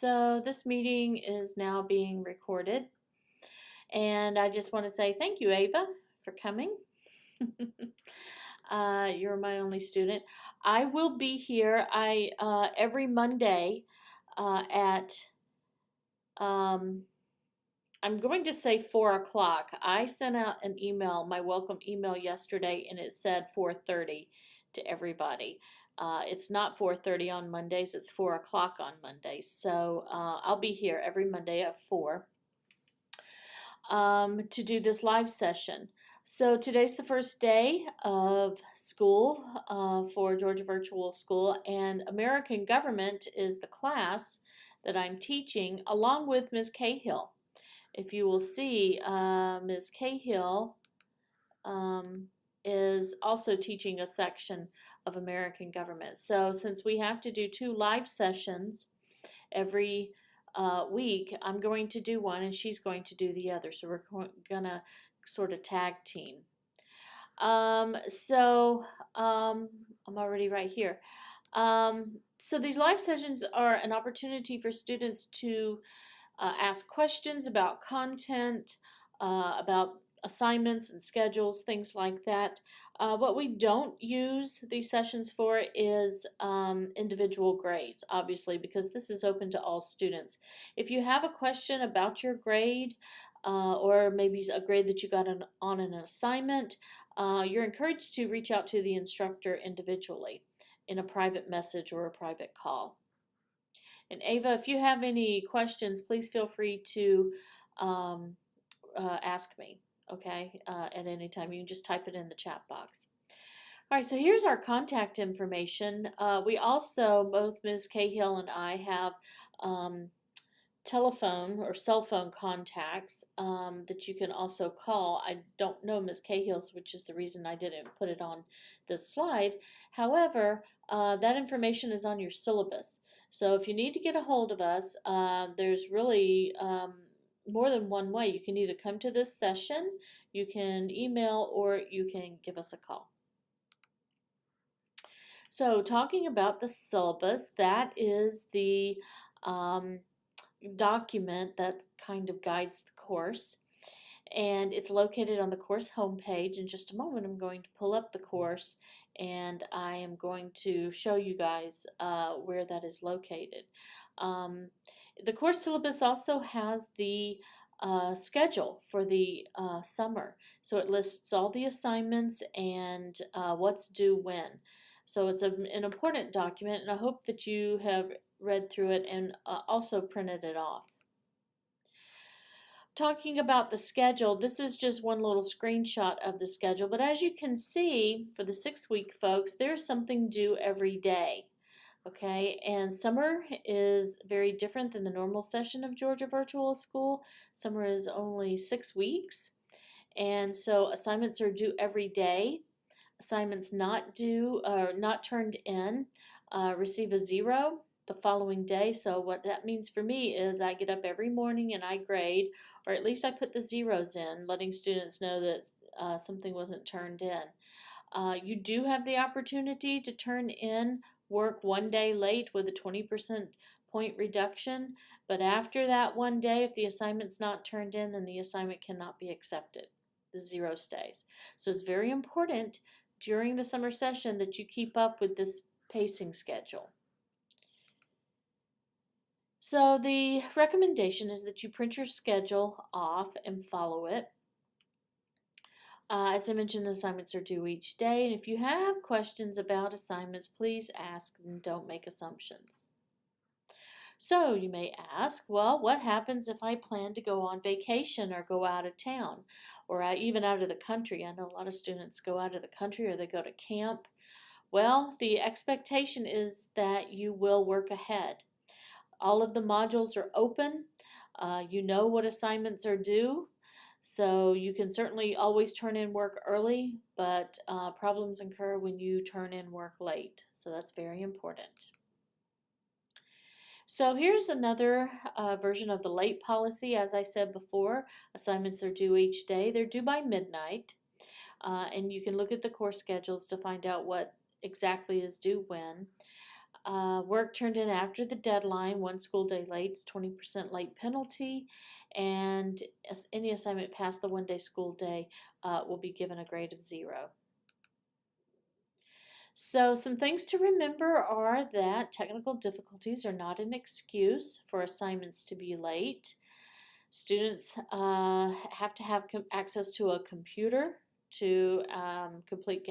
So this meeting is now being recorded, and I just want to say thank you, Ava, for coming. You're my only student. I will be here. Every Monday at I'm going to say 4 o'clock. I sent out an email, my welcome email yesterday, and it said 4:30 to everybody. It's not 4:30 on Mondays, it's 4 o'clock on Mondays. So I'll be here every Monday at 4 to do this live session. So today's the first day of school for Georgia Virtual School, and American Government is the class that I'm teaching along with Ms. Cahill. If you will see, Ms. Cahill is also teaching a section of American Government. So since we have to do 2 live sessions every week, I'm going to do one and she's going to do the other. So we're going to sort of tag team. I'm already right here. So these live sessions are an opportunity for students to ask questions about content, about assignments and schedules, things like that. What we don't use these sessions for is individual grades, obviously, because this is open to all students. If you have a question about your grade, or maybe a grade that you got on an assignment, you're encouraged to reach out to the instructor individually in a private message or a private call. And Ava, if you have any questions, please feel free to ask me, okay, at any time. You can just type it in the chat box. All right, so here's our contact information. We also, both Ms. Cahill and I, have telephone or cell phone contacts that you can also call. I don't know Ms. Cahill's, which is the reason I didn't put it on the slide. However, that information is on your syllabus. So if you need to get a hold of us, there's really more than one way. You can either come to this session, you can email, or you can give us a call. So talking about the syllabus, that is the document that kind of guides the course, and it's located on the course homepage. In just a moment I'm going to pull up the course and I am going to show you guys where that is located. The course syllabus also has the schedule for the summer, so it lists all the assignments and what's due when. So it's an important document, and I hope that you have read through it and also printed it off. Talking about the schedule, this is just one little screenshot of the schedule, but as you can see, for the 6-week folks, there's something due every day. Okay, and summer is very different than the normal session of Georgia Virtual School. Summer is only 6 weeks, and so assignments are due every day. Assignments not due or not turned in receive a 0 the following day. So what that means for me is I get up every morning and I grade, or at least I put the zeros in, letting students know that something wasn't turned in. You do have the opportunity to turn in work one day late with a 20% point reduction, but after that one day, if the assignment's not turned in, then the assignment cannot be accepted. The 0 stays. So it's very important during the summer session that you keep up with this pacing schedule. So the recommendation is that you print your schedule off and follow it. As I mentioned, the assignments are due each day, and if you have questions about assignments, please ask and don't make assumptions. So you may ask, well, what happens if I plan to go on vacation or go out of town or even out of the country? I know a lot of students go out of the country or they go to camp. Well, the expectation is that you will work ahead. All of the modules are open. You know what assignments are due. So you can certainly always turn in work early, but problems occur when you turn in work late. So that's very important. So here's another version of the late policy. As I said before, assignments are due each day. They're due by midnight. And you can look at the course schedules to find out what exactly is due when. Work turned in after the deadline, 1 school day late is 20% late penalty, and any assignment past the 1 day school day will be given a grade of 0. So some things to remember are that technical difficulties are not an excuse for assignments to be late. Students have to have access to a computer to complete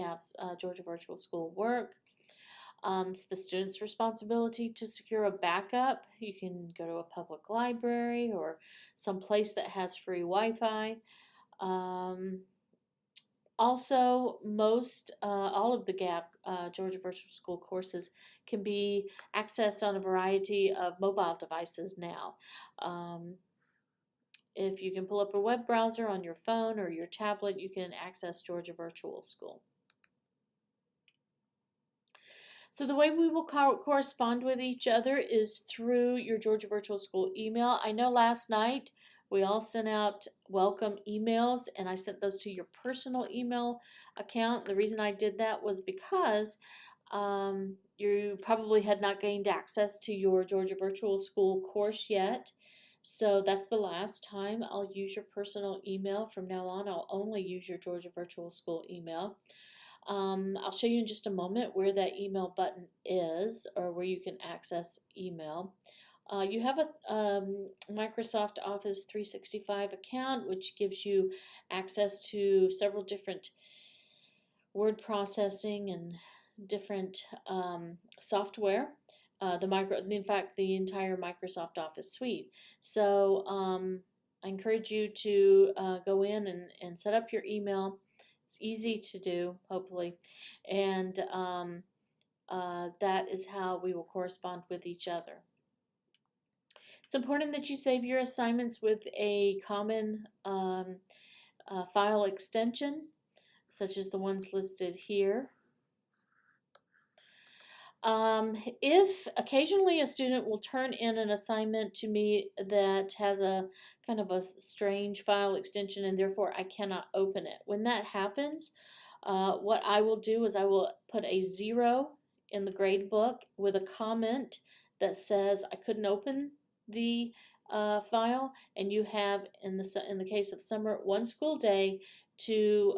Georgia Virtual School work. It's the student's responsibility to secure a backup. You can go to a public library or some place that has free Wi-Fi. Also, all of the Georgia Virtual School courses can be accessed on a variety of mobile devices now. If you can pull up a web browser on your phone or your tablet, you can access Georgia Virtual School. So the way we will correspond with each other is through your Georgia Virtual School email. I know last night we all sent out welcome emails, and I sent those to your personal email account. The reason I did that was because you probably had not gained access to your Georgia Virtual School course yet. So that's the last time I'll use your personal email. From now on, I'll only use your Georgia Virtual School email. I'll show you in just a moment where that email button is, or where you can access email. You have a Microsoft Office 365 account, which gives you access to several different word processing and different software. In fact, the entire Microsoft Office suite. So I encourage you to go in and set up your email. It's easy to do, hopefully, and that is how we will correspond with each other. It's important that you save your assignments with a common file extension, such as the ones listed here. If occasionally a student will turn in an assignment to me that has a kind of a strange file extension and therefore I cannot open it. When that happens, what I will do is I will put a 0 in the grade book with a comment that says I couldn't open the file, and you have, in the case of summer, 1 school day to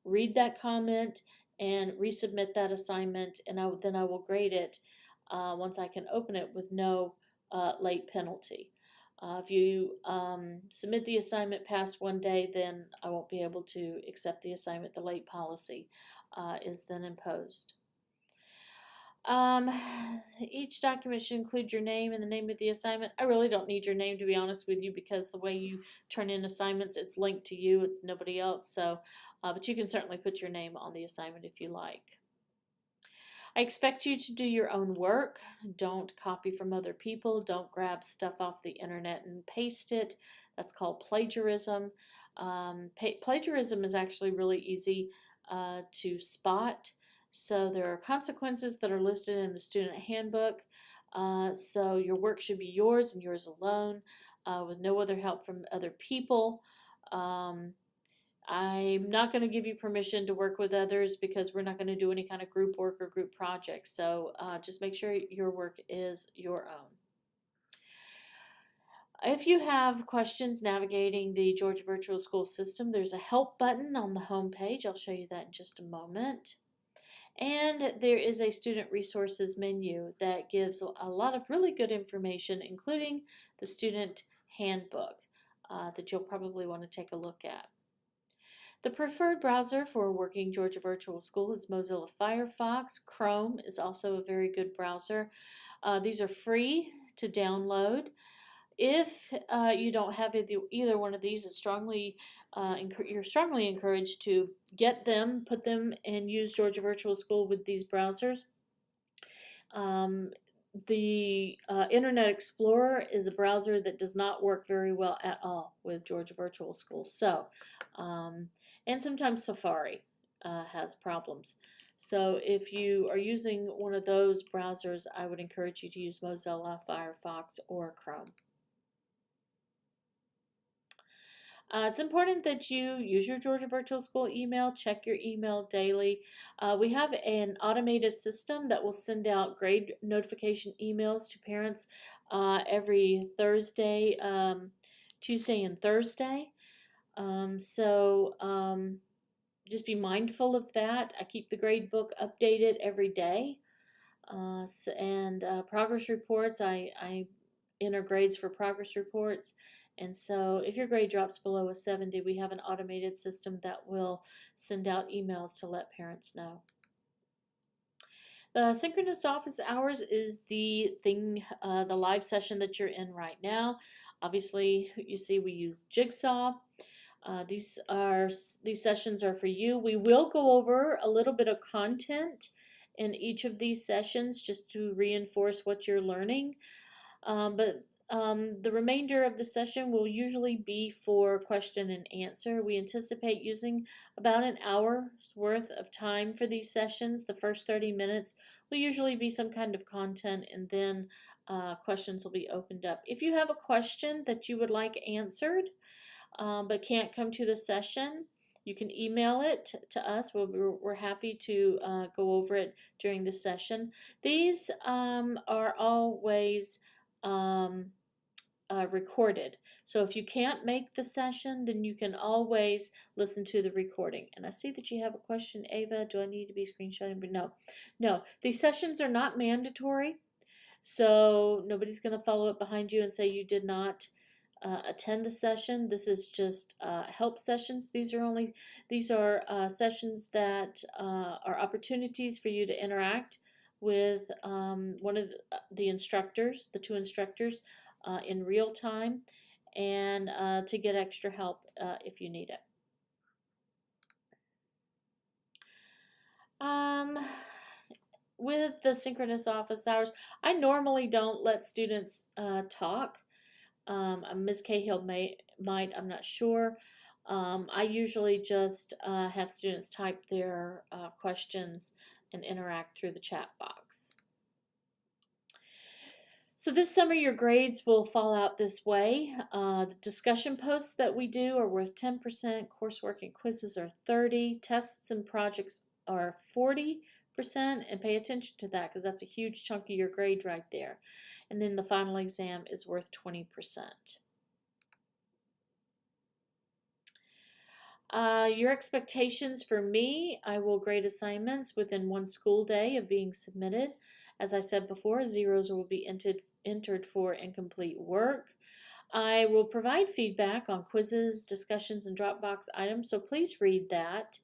read that comment and resubmit that assignment, and then I will grade it once I can open it with no late penalty. If you submit the assignment past 1 day, then I won't be able to accept the assignment. The late policy is then imposed. Each document should include your name and the name of the assignment. I really don't need your name, to be honest with you, because the way you turn in assignments, it's linked to you, it's nobody else. So, but you can certainly put your name on the assignment if you like. I expect you to do your own work. Don't copy from other people. Don't grab stuff off the internet and paste it. That's called plagiarism. Plagiarism is actually really easy to spot. So there are consequences that are listed in the student handbook. So your work should be yours and yours alone, with no other help from other people. I'm not going to give you permission to work with others because we're not going to do any kind of group work or group projects. So just make sure your work is your own. If you have questions navigating the Georgia Virtual School system, there's a help button on the home page. I'll show you that in just a moment. And there is a student resources menu that gives a lot of really good information, including the student handbook that you'll probably want to take a look at. The preferred browser for working Georgia Virtual School is Mozilla Firefox. Chrome is also a very good browser. These are free to download. If you don't have either one of these, you're strongly encouraged to get them, put them, and use Georgia Virtual School with these browsers. The Internet Explorer is a browser that does not work very well at all with Georgia Virtual School. So, and sometimes Safari has problems. So if you are using one of those browsers, I would encourage you to use Mozilla, Firefox, or Chrome. It's important that you use your Georgia Virtual School email, check your email daily. We have an automated system that will send out grade notification emails to parents every Thursday, Tuesday, and Thursday. Just be mindful of that. I keep the grade book updated every day. And progress reports, I enter grades for progress reports. And so if your grade drops below a 70, we have an automated system that will send out emails to let parents know. The synchronous office hours is the thing, the live session that you're in right now. Obviously, you see we use Jigsaw. These sessions are for you. We will go over a little bit of content in each of these sessions just to reinforce what you're learning. But the remainder of the session will usually be for question and answer. We anticipate using about an hour's worth of time for these sessions. The first 30 minutes will usually be some kind of content, and then questions will be opened up. If you have a question that you would like answered but can't come to the session, you can email it to us. We're happy to go over it during the session. These are always recorded. So if you can't make the session, then you can always listen to the recording. And I see that you have a question, Ava. Do I need to be screenshotting? But no. These sessions are not mandatory. So nobody's going to follow up behind you and say you did not attend the session. This is just help sessions. These are sessions that are opportunities for you to interact with one of the instructors, the two instructors, in real time, and to get extra help if you need it. With the synchronous office hours, I normally don't let students talk. Ms. Cahill might, I'm not sure. I usually just have students type their questions and interact through the chat box. So this summer your grades will fall out this way. The discussion posts that we do are worth 10%, coursework and quizzes are 30%, tests and projects are 40%, and pay attention to that because that's a huge chunk of your grade right there. And then the final exam is worth 20%. Your expectations for me, I will grade assignments within one school day of being submitted. As I said before, zeros will be entered for incomplete work. I will provide feedback on quizzes, discussions, and Dropbox items, so please read that.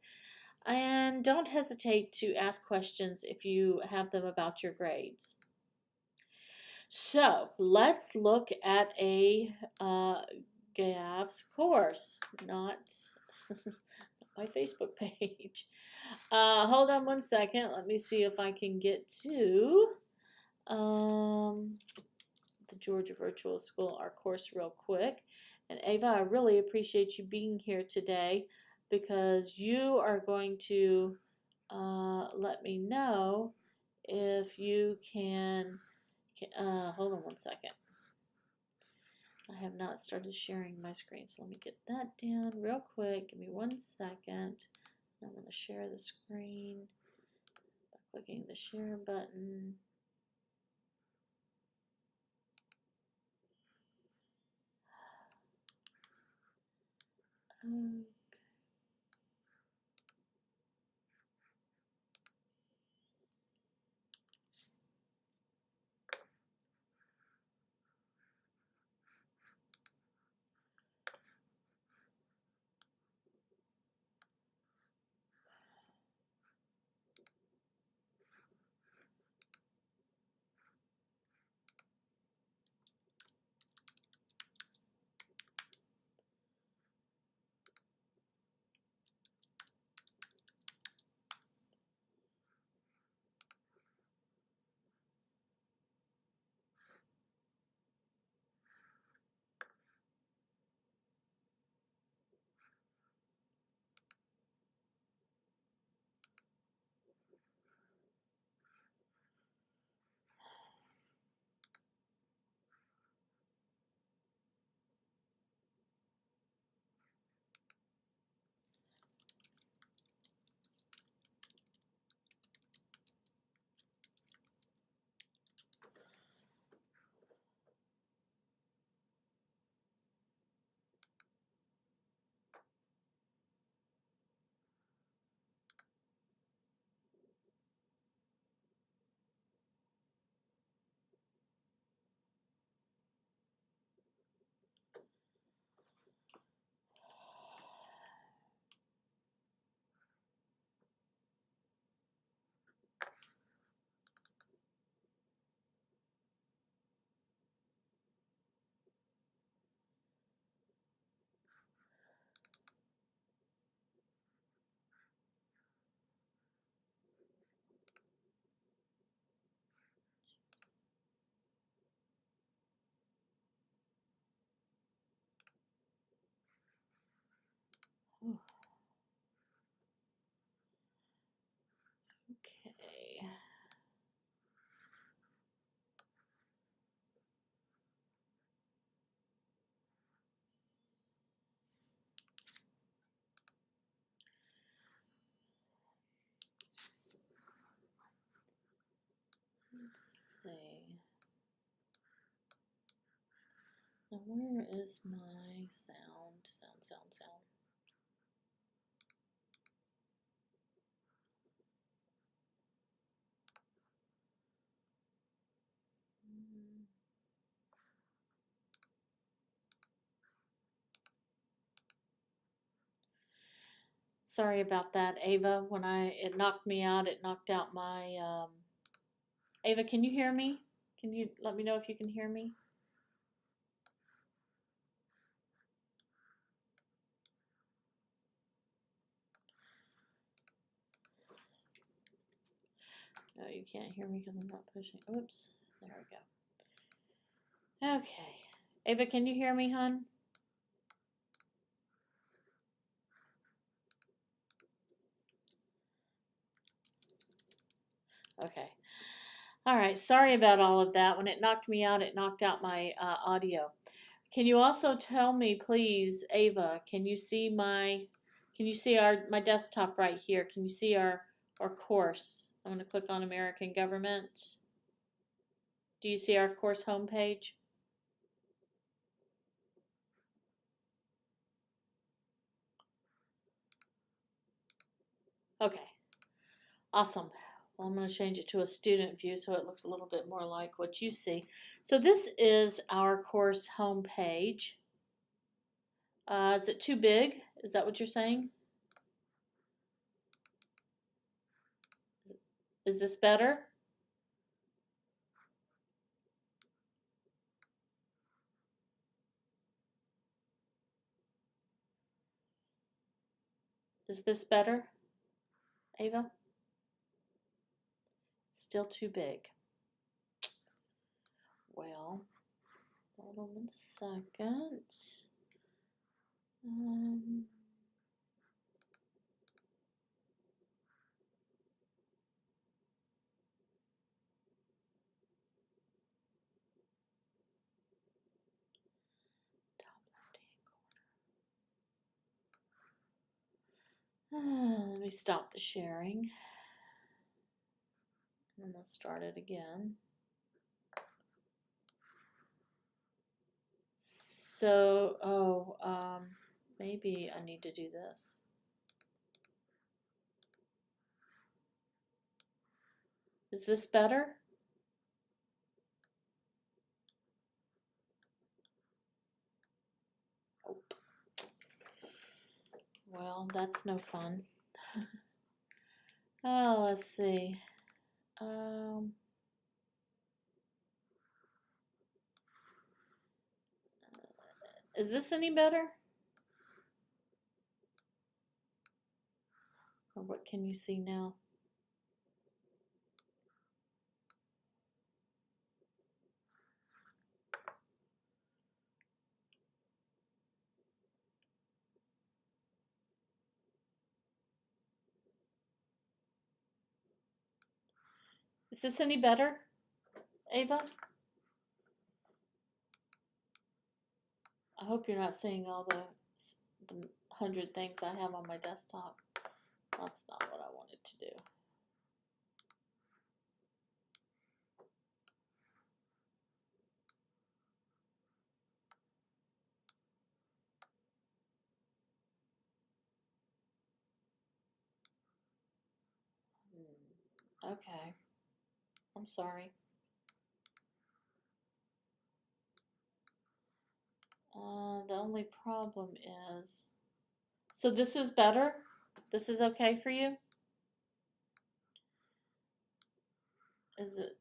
And don't hesitate to ask questions if you have them about your grades. So let's look at a GAV's course, not my Facebook page. Hold on one second. Let me see if I can get to the Georgia Virtual School, our course, real quick. And Ava, I really appreciate you being here today because you are going to let me know if you can hold on one second. I have not started sharing my screen, so let me get that down real quick. Give me 1 second. I'm going to share the screen by clicking the share button. Okay. Let's see. Now where is my sound? Sound. Sorry about that, Ava. When it knocked me out, it knocked out my Ava, can you hear me? Can you let me know if you can hear me? No, you can't hear me because I'm not pushing. Oops. There we go. Okay. Ava, can you hear me, hon? Okay. All right. Sorry about all of that. When it knocked me out, it knocked out my audio. Can you also tell me, please, Ava, can you see my desktop right here? Can you see our course? I'm going to click on American Government. Do you see our course homepage? Okay. Awesome. Well, I'm going to change it to a student view so it looks a little bit more like what you see. So this is our course homepage. Is it too big? Is that what you're saying? Is this better? Is this better, Ava? Still too big. Well, hold on 1 second. Top left-hand corner. Let me stop the sharing. I'm going to start it again. So, maybe I need to do this. Is this better? Oh. Well, that's no fun. Oh, let's see. Is this any better? Or what can you see now? Is this any better, Ava? I hope you're not seeing all the 100 things I have on my desktop. That's not what I wanted to do. Okay. I'm sorry. The only problem is, so this is better? This is okay for you? Is it?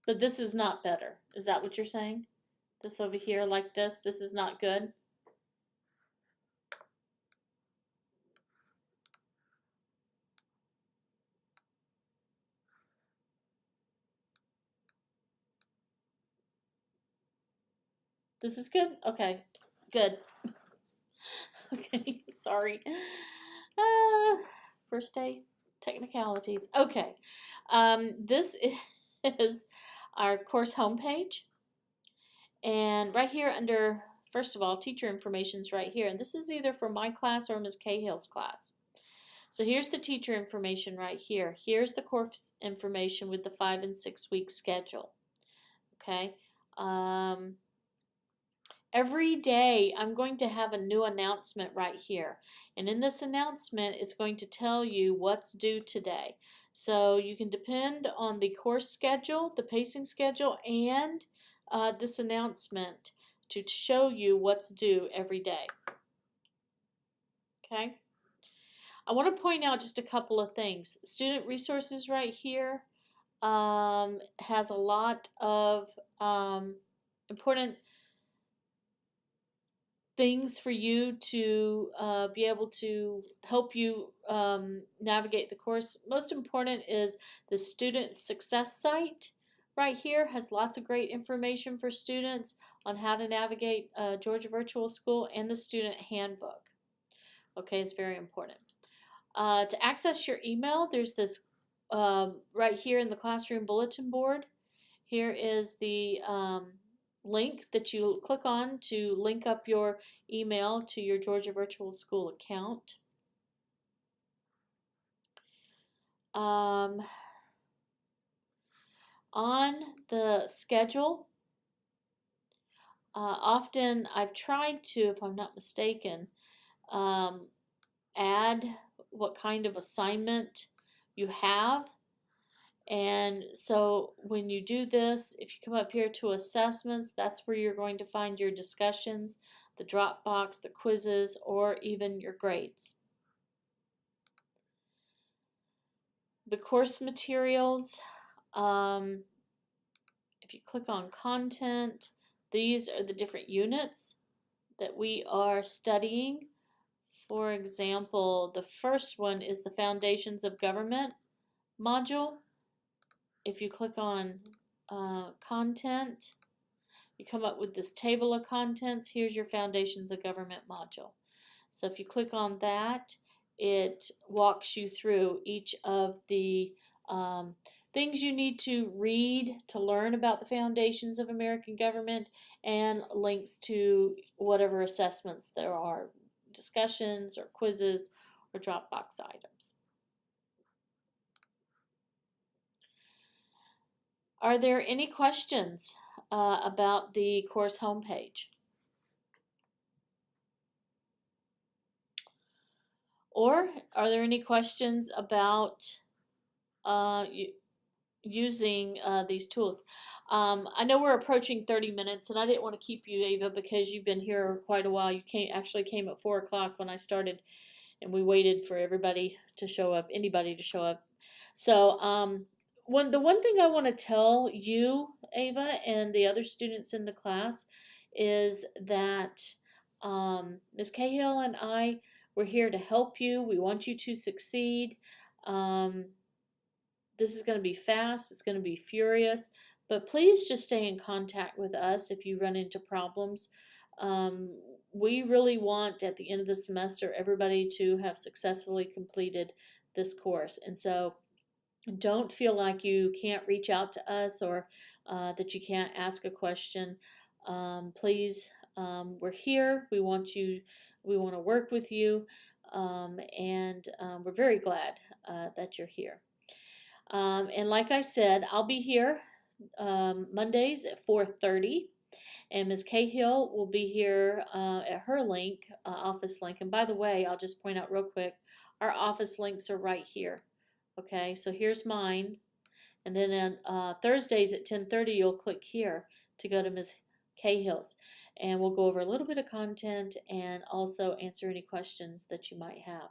But this is not better. Is that what you're saying? This over here like this is not good? This is good? Okay, good. Okay, sorry. Uh, first day technicalities. Okay, this is our course homepage. And right here under, first of all, teacher information is right here. And this is either for my class or Ms. Cahill's class. So here's the teacher information right here. Here's the course information with the 5 and 6 week schedule. Okay. Every day I'm going to have a new announcement right here. And in this announcement, it's going to tell you what's due today. So you can depend on the course schedule, the pacing schedule, and this announcement to show you what's due every day. Okay. I want to point out just a couple of things. Student resources right here has a lot of important things for you to be able to help you navigate the course. Most important is the student success site right here has lots of great information for students on how to navigate Georgia Virtual School, and the student handbook. Okay, it's very important. To access your email, there's this right here in the classroom bulletin board. Here is the link that you click on to link up your email to your Georgia Virtual School account. On the schedule, often I've tried to, if I'm not mistaken, add what kind of assignment you have. And so when you do this, if you come up here to assessments, that's where you're going to find your discussions, the Dropbox, the quizzes, or even your grades. The course materials, if you click on content, these are the different units that we are studying. For example, the first one is the Foundations of Government module. If you click on content, you come up with this table of contents. Here's your Foundations of Government module. So if you click on that, it walks you through each of the things you need to read to learn about the foundations of American government, and links to whatever assessments there are, discussions or quizzes or Dropbox items. Are there any questions about the course homepage? Or are there any questions about using these tools? I know we're approaching 30 minutes, and I didn't want to keep you, Ava, because you've been here quite a while. You actually came at 4 o'clock when I started, and we waited for everybody to show up, anybody to show up. So the one thing I want to tell you, Ava, and the other students in the class is that Ms. Cahill and I, we're here to help you. We want you to succeed. This is going to be fast. It's going to be furious. But please just stay in contact with us if you run into problems. We really want, at the end of the semester, everybody to have successfully completed this course. And so don't feel like you can't reach out to us, or that you can't ask a question. Please, we're here. We want to work with you, and we're very glad that you're here. And like I said, I'll be here Mondays at 4:30, and Ms. Cahill will be here at her link, office link. And by the way, I'll just point out real quick, our office links are right here. Okay, so here's mine, and then on Thursdays at 10:30, you'll click here to go to Ms. Cahill's, and we'll go over a little bit of content and also answer any questions that you might have.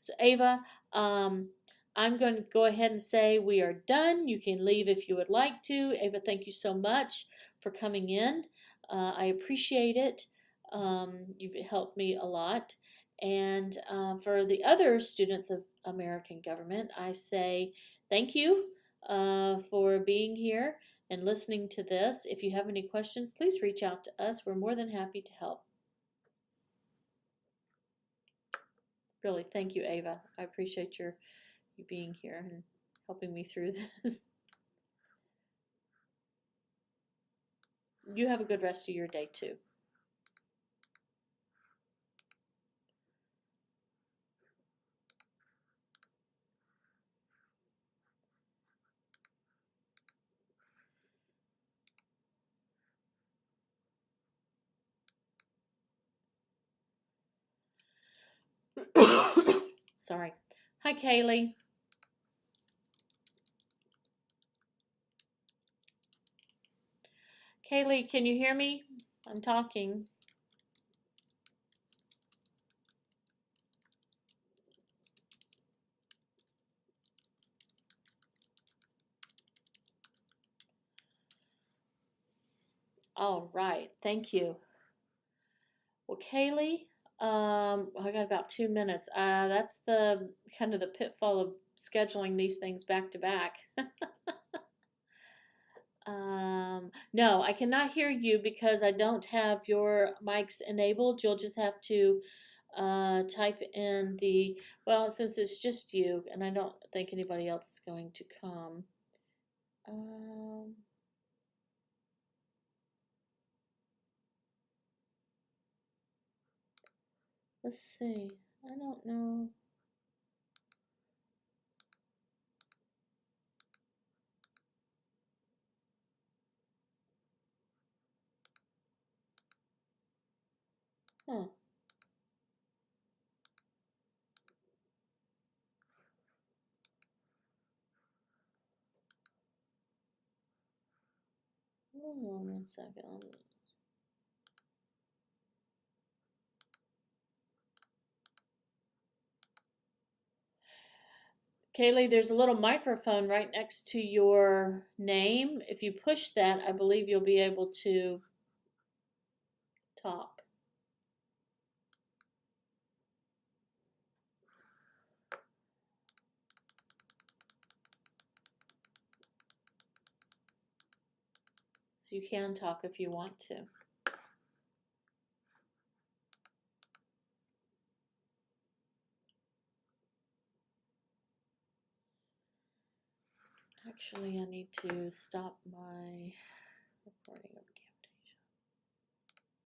So Ava, I'm going to go ahead and say we are done. You can leave if you would like to. Ava, thank you so much for coming in. I appreciate it. You've helped me a lot. And for the other students of American government, I say thank you for being here, and listening to this. If you have any questions, please reach out to us. We're more than happy to help. Really, thank you, Ava. I appreciate you being here and helping me through this. You have a good rest of your day, too. Sorry. Hi, Kaylee. Kaylee, can you hear me? I'm talking. All right. Thank you. Well, Kaylee, I got about 2 minutes. That's the kind of the pitfall of scheduling these things back to back. No, I cannot hear you because I don't have your mics enabled. You'll just have to type in the, well, since it's just you, and I don't think anybody else is going to come. Let's see. I don't know. Huh. Hold on 1 second. Kaylee, there's a little microphone right next to your name. If you push that, I believe you'll be able to talk. So you can talk if you want to. Actually, I need to stop my recording.